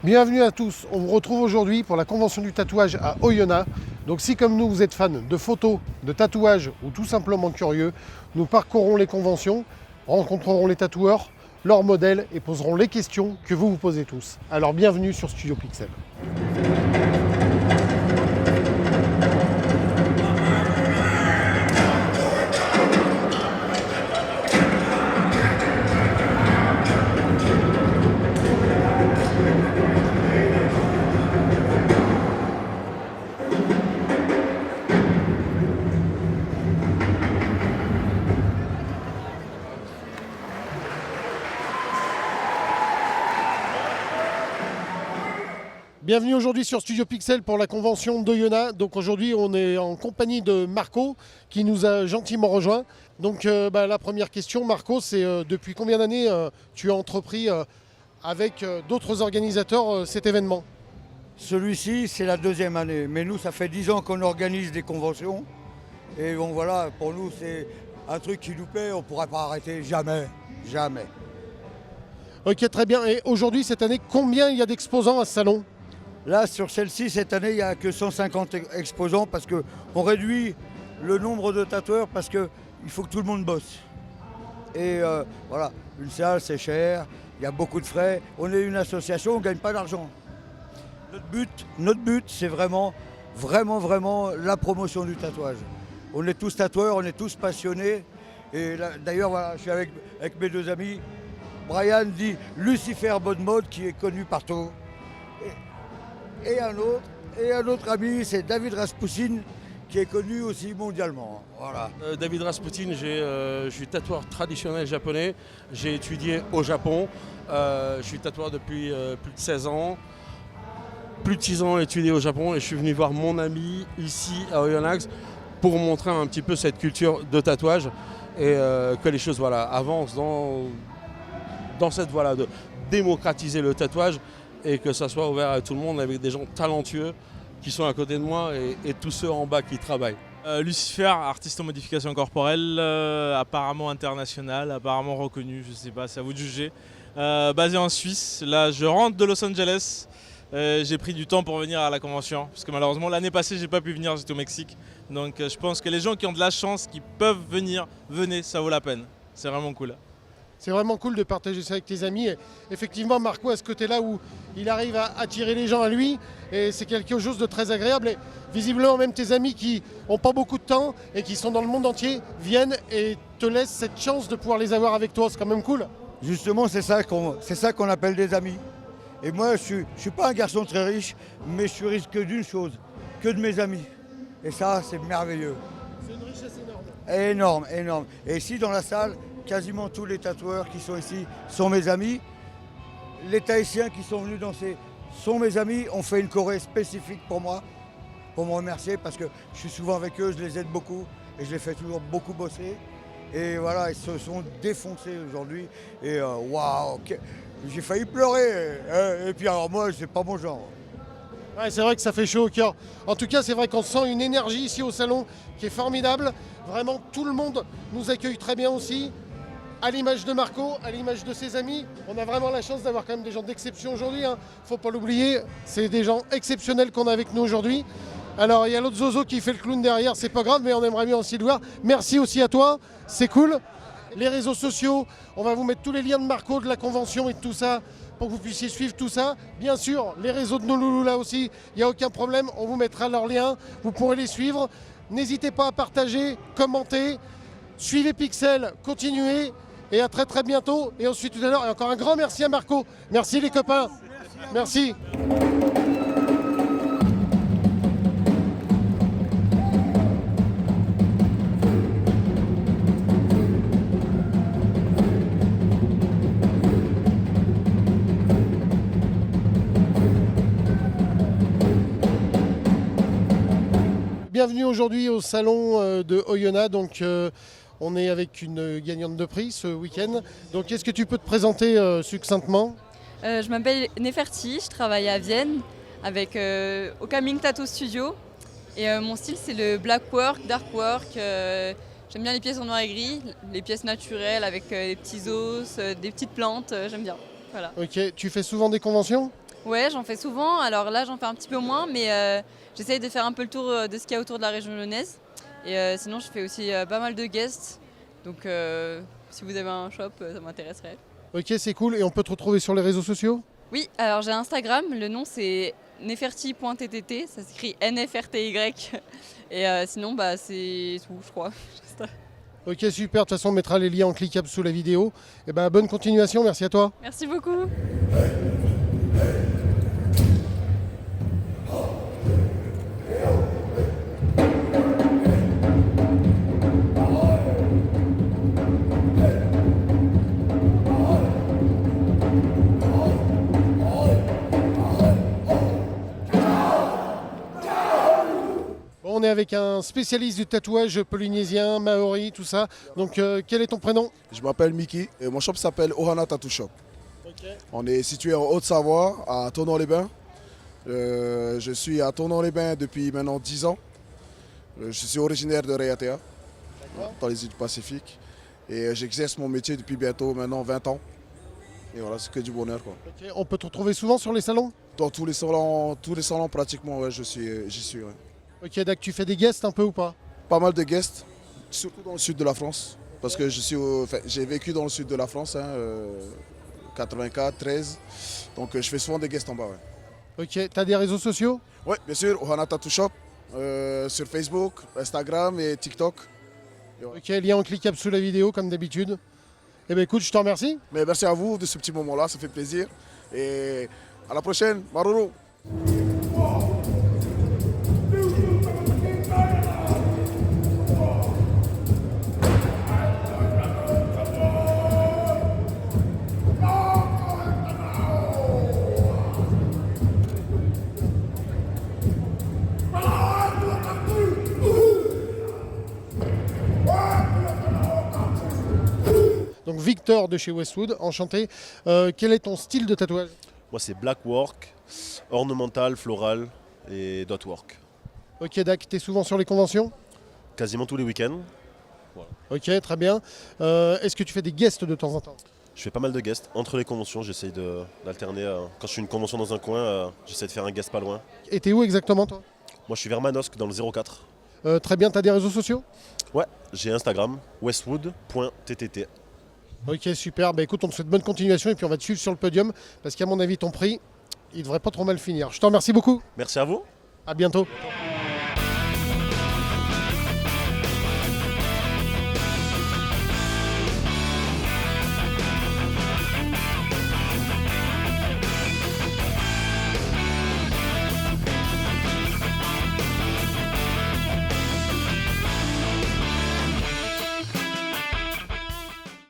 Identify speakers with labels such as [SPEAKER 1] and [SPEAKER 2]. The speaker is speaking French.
[SPEAKER 1] Bienvenue à tous, on vous retrouve aujourd'hui pour la convention du tatouage à Oyonnax. Donc si comme nous vous êtes fan de photos, de tatouages ou tout simplement curieux, nous parcourrons les conventions, rencontrerons les tatoueurs, leurs modèles et poserons les questions que vous vous posez tous. Alors bienvenue sur Studio Pixel. Bienvenue aujourd'hui sur Studio Pixel pour la convention d'Oyonnax. Donc aujourd'hui on est en compagnie de Marco qui nous a gentiment rejoint. Donc la première question Marco, c'est depuis combien d'années tu as entrepris avec d'autres organisateurs cet événement?
[SPEAKER 2] Celui-ci, c'est la deuxième année. Mais nous, ça fait 10 ans qu'on organise des conventions. Et bon, voilà, pour nous, c'est un truc qui nous plaît. On ne pourrait pas arrêter. Jamais. Jamais.
[SPEAKER 1] Ok, très bien. Et aujourd'hui, cette année, combien il y a d'exposants à ce salon?
[SPEAKER 2] Là, sur celle-ci, cette année, il n'y a que 150 exposants parce qu'on réduit le nombre de tatoueurs parce qu'il faut que tout le monde bosse. Et voilà, une salle, c'est cher. Il y a beaucoup de frais. On est une association, on ne gagne pas d'argent. Notre but, c'est vraiment la promotion du tatouage. On est tous tatoueurs, on est tous passionnés. Et d'ailleurs, voilà, je suis avec mes deux amis. Brian dit Lucifer Bonne Mode, qui est connu partout. Et un autre ami, c'est David Rasputin, qui est connu aussi mondialement. Voilà.
[SPEAKER 3] David Rasputin, je suis tatoueur traditionnel japonais. J'ai étudié au Japon. Je suis tatoueur depuis plus de 16 ans. Plus de 6 ans étudié au Japon et je suis venu voir mon ami ici à Oyonnax pour montrer un petit peu cette culture de tatouage et que les choses avancent dans cette voie-là de démocratiser le tatouage et que ça soit ouvert à tout le monde avec des gens talentueux qui sont à côté de moi et tous ceux en bas qui travaillent.
[SPEAKER 4] Lucifer, artiste en modification corporelle, apparemment international, apparemment reconnu, je sais pas, c'est à vous de juger. Basé en Suisse, là je rentre de Los Angeles. J'ai pris du temps pour venir à la convention parce que malheureusement l'année passée j'ai pas pu venir, j'étais au Mexique. Donc je pense que les gens qui ont de la chance, qui peuvent venir, venez, ça vaut la peine. C'est vraiment cool.
[SPEAKER 1] C'est vraiment cool de partager ça avec tes amis. Et effectivement, Marco, à ce côté-là où il arrive à attirer les gens à lui, et c'est quelque chose de très agréable. Et visiblement, même tes amis qui n'ont pas beaucoup de temps et qui sont dans le monde entier viennent et te laissent cette chance de pouvoir les avoir avec toi. C'est quand même cool.
[SPEAKER 2] Justement, c'est ça qu'on appelle des amis. Et moi, je suis pas un garçon très riche, mais je suis riche que d'une chose, que de mes amis. Et ça, c'est merveilleux.
[SPEAKER 1] C'est une richesse
[SPEAKER 2] énorme. Énorme. Et ici, dans la salle, quasiment tous les tatoueurs qui sont ici sont mes amis. Les Tahitiens qui sont venus danser sont mes amis. On fait une choré spécifique pour moi, pour me remercier, parce que je suis souvent avec eux, je les aide beaucoup et je les fais toujours beaucoup bosser. Et voilà, ils se sont défoncés aujourd'hui. Et waouh, j'ai failli pleurer. Et puis alors moi, c'est pas mon genre.
[SPEAKER 1] Ouais, c'est vrai que ça fait chaud au cœur. En tout cas, c'est vrai qu'on sent une énergie ici au salon qui est formidable. Vraiment, tout le monde nous accueille très bien aussi. À l'image de Marco, à l'image de ses amis, on a vraiment la chance d'avoir quand même des gens d'exception aujourd'hui. Faut pas l'oublier, c'est des gens exceptionnels qu'on a avec nous aujourd'hui. Alors, il y a l'autre Zozo qui fait le clown derrière, c'est pas grave, mais on aimerait bien aussi le voir. Merci aussi à toi, c'est cool. Les réseaux sociaux, on va vous mettre tous les liens de Marco, de la convention et de tout ça, pour que vous puissiez suivre tout ça. Bien sûr, les réseaux de nos loulous là aussi, il n'y a aucun problème, on vous mettra leurs liens, vous pourrez les suivre. N'hésitez pas à partager, commenter, suivez Pixel, continuez, et à très très bientôt. Et ensuite tout à l'heure, et encore un grand merci à Marco. Merci les copains, merci. Bienvenue aujourd'hui au salon de Oyonnax. Donc, on est avec une gagnante de prix ce week-end. Donc, est-ce que tu peux te présenter succinctement?
[SPEAKER 5] Je m'appelle Neferti, je travaille à Vienne avec Okaming Tattoo Studio. Et mon style, c'est le black work, dark work. J'aime bien les pièces en noir et gris, les pièces naturelles avec des petits os, des petites plantes, j'aime bien. Voilà.
[SPEAKER 1] Ok, tu fais souvent des conventions?
[SPEAKER 5] Ouais, j'en fais souvent. Alors là, j'en fais un petit peu moins, mais j'essaye de faire un peu le tour de ce qu'il y a autour de la région lyonnaise. Et sinon, je fais aussi pas mal de guests. Donc si vous avez un shop, ça m'intéresserait.
[SPEAKER 1] Ok, c'est cool. Et on peut te retrouver sur les réseaux sociaux?
[SPEAKER 5] Oui, alors j'ai Instagram, le nom c'est neferti.ttt, ça s'écrit NFRTY. Et sinon, bah, c'est tout, je crois.
[SPEAKER 1] Ok, super. De toute façon, on mettra les liens en cliquable sous la vidéo. Et ben, bonne continuation. Merci à toi.
[SPEAKER 5] Merci beaucoup.
[SPEAKER 1] Bon, on est avec un spécialiste du tatouage polynésien, maori, tout ça. Donc, quel est ton prénom?
[SPEAKER 6] Je m'appelle Mickey et mon shop s'appelle Ohana Tattoo Shop. On est situé en Haute-Savoie, à Tournon-les-Bains. Je suis à Tournon-les-Bains depuis maintenant 10 ans. Je suis originaire de Raiatea, dans les îles du Pacifique. Et j'exerce mon métier depuis bientôt maintenant 20 ans. Et voilà, c'est que du bonheur, quoi.
[SPEAKER 1] Ok, on peut te retrouver souvent sur les salons?
[SPEAKER 6] Dans tous les salons pratiquement, ouais, j'y suis. Ouais.
[SPEAKER 1] Ok, Dac, tu fais des guests un peu ou pas?
[SPEAKER 6] Pas mal de guests, surtout dans le sud de la France. Parce que j'ai vécu dans le sud de la France, 84, 13. Donc je fais souvent des guests en bas. Ouais.
[SPEAKER 1] Ok, t'as des réseaux sociaux?
[SPEAKER 6] Oui, bien sûr, Ohana Tattoo Shop, sur Facebook, Instagram et TikTok. Et voilà.
[SPEAKER 1] Ok, lien en cliquable sous la vidéo comme d'habitude. Eh bien écoute, je te remercie.
[SPEAKER 6] Mais merci à vous de ce petit moment-là, ça fait plaisir. Et à la prochaine, Maruru.
[SPEAKER 1] Donc Victor de chez Westwood, enchanté. Quel est ton style de tatouage?
[SPEAKER 7] Moi, c'est black work, ornemental, floral et dot work.
[SPEAKER 1] Ok, Dac, t'es souvent sur les conventions?
[SPEAKER 7] Quasiment tous les week-ends.
[SPEAKER 1] Ok, très bien. Est-ce que tu fais des guests de temps en temps?
[SPEAKER 7] Je fais pas mal de guests. Entre les conventions, j'essaye d'alterner. Quand je suis une convention dans un coin, j'essaie de faire un guest pas loin.
[SPEAKER 1] Et t'es où exactement toi?
[SPEAKER 7] Moi, je suis vers Manosque, dans le 04.
[SPEAKER 1] Très bien, t'as des réseaux sociaux?
[SPEAKER 7] Ouais, j'ai Instagram, westwood.ttt.
[SPEAKER 1] Ok, super. Bah écoute, on te souhaite bonne continuation et puis on va te suivre sur le podium parce qu'à mon avis, ton prix, il devrait pas trop mal finir. Je te remercie beaucoup.
[SPEAKER 7] Merci à vous.
[SPEAKER 1] À bientôt.